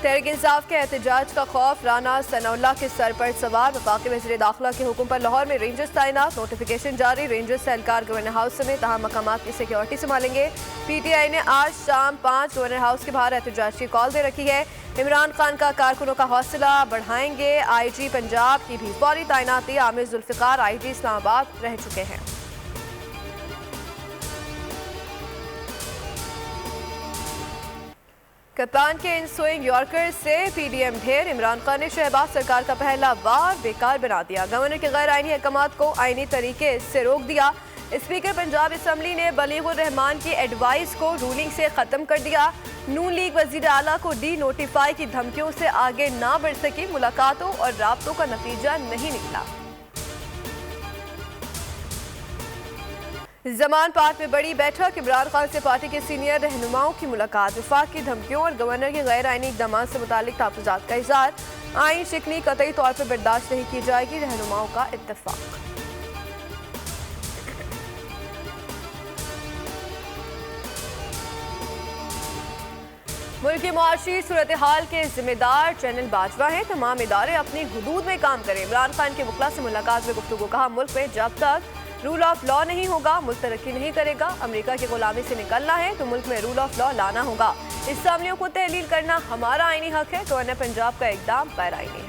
तहरीक इंसाफ के एहतजाज का खौफ, राना सनाउल्लाह के सर पर सवार। वफाकी वज़ीर दाखिला के हुक्म पर लाहौर में रेंजर्स तैनात, नोटिफिकेशन जारी। रेंजर्स से एहलकार गवर्नर हाउस समेत तमाम मकामात की सिक्योरिटी संभालेंगे। PTI ने आज शाम 5 गवर्नर हाउस के बाहर एहतजाज की कॉल दे रखी है। इमरान खान का कारकुनों का हौसला बढ़ाएंगे। IG पंजाब की भी फौरी तैनाती। आमिर जुल्फिकार IG इस्लामाबाद रह चुके हैं। कप्तान के इन स्विंग यॉर्कर से PDM ढेर। इमरान खान ने शहबाज सरकार का पहला वार बेकार बना दिया। गवर्नर के गैर आईनी अहकामात को आईनी तरीके से रोक दिया। स्पीकर पंजाब असम्बली ने बलीगुर रहमान की एडवाइस को रूलिंग से खत्म कर दिया। नून लीग वजीर आला को डी नोटिफाई की धमकियों से आगे ना बढ़ सकी। मुलाकातों और राब्तों का नतीजा नहीं निकला। जमान पार्क में बड़ी बैठक। इमरान खान से पार्टी के सीनियर रहनुमाओं की मुलाकात। वफाक की धमकियों और गवर्नर के गैर आईनी इक़दाम से मुतालिक तहफ़्फ़ुज़ात का इज़हार। आईन शिकनी कतई तौर पर बर्दाश्त नहीं की जाएगी। रहनुमाओं का इत्तफ़ाक़। मुल्क की मुआशी सूरत हाल के जिम्मेदार जनरल बाजवा हैं। तमाम इदारे अपनी हुदूद में काम करें। इमरान खान के वकला से मुलाकात में गुफ्तगू। कहा, मुल्क में जब तक रूल ऑफ लॉ नहीं होगा मुल्क तरक्की नहीं करेगा। अमेरिका की गुलामी से निकलना है तो मुल्क में रूल ऑफ लॉ लाना होगा। इस्लामियों को तहलील करना हमारा आईनी हक है। गवर्नर पंजाब का इक़दाम गैर आईनी है।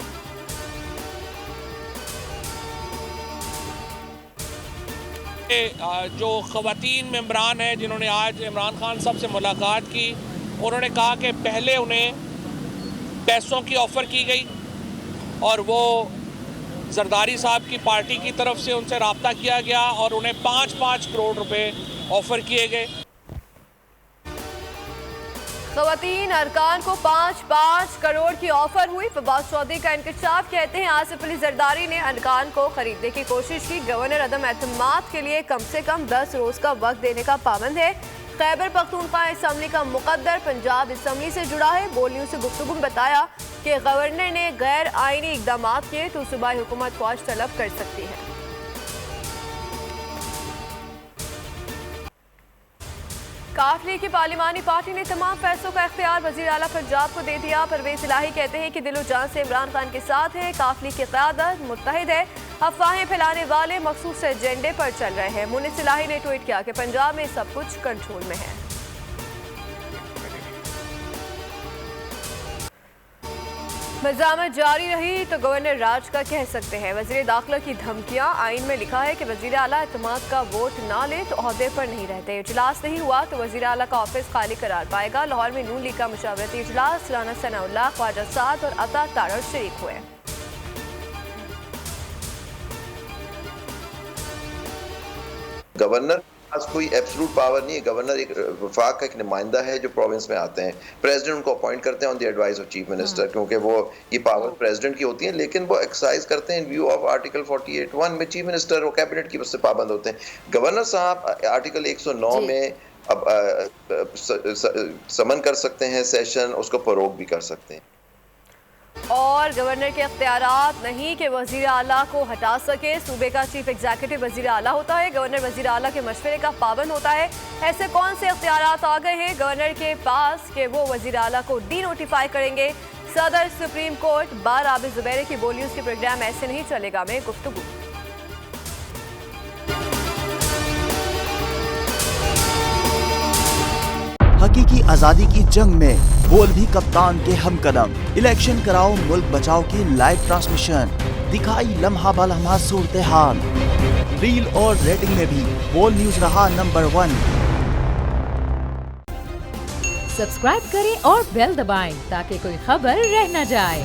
जो ख़वातीन मेंबरान हैं जिन्होंने आज इमरान खान साहब से मुलाकात की, उन्होंने कहा कि पहले उन्हें पैसों की ऑफ़र की गई और वो जरदारी साहब की पार्टी की तरफ से उनसे रब्ता किया गया और उन्हें 5-5 करोड़ रुपए ऑफर किए गए। ख़वातीन अरकान को 5-5 करोड़ की ऑफर हुई। फवाद चौधरी का इंकशाफ। कहते हैं आसिफ अली जरदारी ने अरकान को खरीदने की कोशिश की। गवर्नर अदम एतमाद के लिए कम से कम 10 रोज का वक्त देने का पाबंद है। खैबर पख्तूनख्वा असम्बली का मुकद्दर पंजाब असम्बली से जुड़ा है। बोल न्यूज़ से गुफ्तगू में बताया कि गवर्नर ने गैर आईनी इक़दाम किए तो सूबाई हुकूमत ख्वाश तलब कर सकती है। काफिले की पार्लिमानी पार्टी ने तमाम फैसलों का इख्तियार वज़ीर आला पंजाब को दे दिया। परवेज इलाही कहते हैं कि दिलो जान से इमरान खान के साथ है। काफिले की क़यादत मुत्तहिद है। अफवाहें फैलाने वाले मखसूस एजेंडे पर चल रहे हैं। मुनिस इलाही ने ट्वीट किया कि पंजाब में सब कुछ कंट्रोल में है। मज़ामत जारी रही तो गवर्नर राज का कह सकते हैं। वज़ीर दाखिला की धमकियां। आइन में लिखा है कि वज़ीर आला एतमाद का वोट ना ले तो ओहदे पर नहीं रहते। इजलास नहीं हुआ तो वज़ीर आला का ऑफिस खाली करार पाएगा। लाहौर में नून लीग का मशावरती इजलास। राना सनाउल्लाह, ख्वाजा साद और अता तारड़ शरीक हुए। गवर्नर पास कोई एब्सोल्यूट पावर नहीं है। गवर्नर एक वफाक का एक नुमाइंदा है जो प्रोविंस में आते हैं। प्रेसिडेंट उनको अपॉइंट करते हैं on the advice of chief minister, क्योंकि वो ये पावर प्रेसिडेंट की होती है, लेकिन वो एक्सरसाइज करते हैं इन व्यू ऑफ आर्टिकल 48(1) में चीफ मिनिस्टर और कैबिनेट की उससे पाबंद होते हैं। गवर्नर साहब आर्टिकल 109 में अब समन कर सकते हैं सेशन, उसको फरोग भी कर सकते हैं। और गवर्नर के अख्तियारात नहीं कि वज़ीर आला को हटा सके। सूबे का चीफ एग्जीक्यूटिव वज़ीर आला होता है। गवर्नर वज़ीर आला के मशवरे का पाबंद होता है। ऐसे कौन से अख्तियारात आ गए हैं गवर्नर के पास कि वो वज़ीर आला को डी नोटिफाई करेंगे। सदर supreme court bar Abid Zubair की बोलियों के प्रोग्राम ऐसे नहीं चलेगा में गुफ्तगू। हकीकी आजादी की जंग में बोल भी कप्तान के हमकदम। इलेक्शन कराओ मुल्क बचाओ की लाइव ट्रांसमिशन दिखाई लम्हा बा लम्हा सूरत हाल। रील और रेटिंग में भी बोल न्यूज रहा नंबर 1। सब्सक्राइब करें और बेल दबाएं ताकि कोई खबर रह न जाए।